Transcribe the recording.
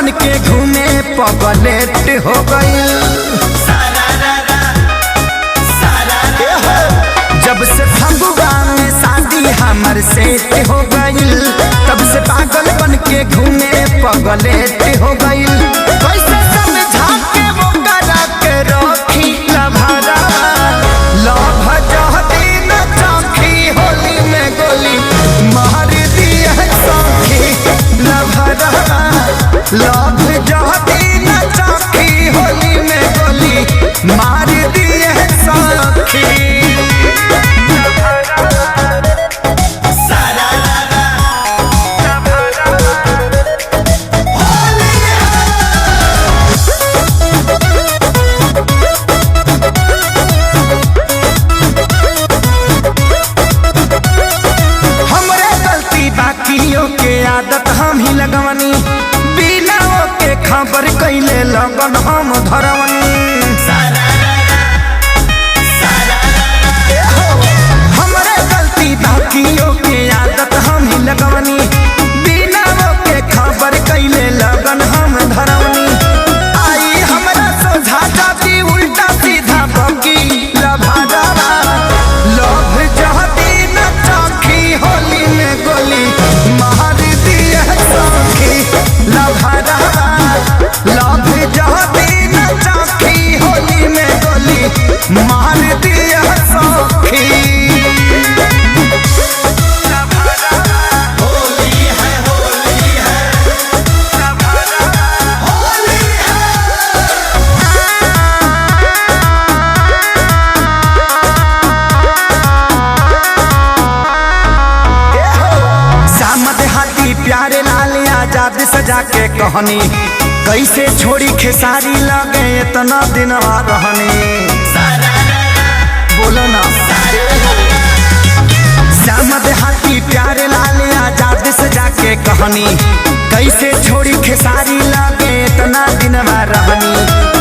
बन के घूमे पगलेट हो गई। जब से फगुआ में शादी हमर सेट हो गई, तब से पागल बन के घूमे पगलेट हो गई। कैसे समझा के वो करा के रखी लभरा लभ जहती न चौखी, होली में गोली मार दिया सौखी लभरा लभ जहती न चौखी, होली में गोली मार दिए सौखी। के आदत हम ही लगवनी, बिना के खबर कैले लगन हम धरवनी। हमरे गलती बाकियों के आदत हम ही लगवनी, बिना के खबर कैले लगन हम धरवनी। आई हमरा सोझा जाती उल्टा सीधा बकी लभारा लभ जहती न चौखी, होली में गोली मार दिए सौखी लभरा लभ जहती न चौखी, होली में गोली मार दिए सौखी। प्यारे लाल आजाद सजा के कहनी, कैसे छोड़ी खेसारी लगे इतना दिन रहनी। बोलो ना श्यामद हाथी प्यारे लाल आजाद सजा के कहनी, कैसे छोड़ी खेसारी लगे इतना दिन रहनी।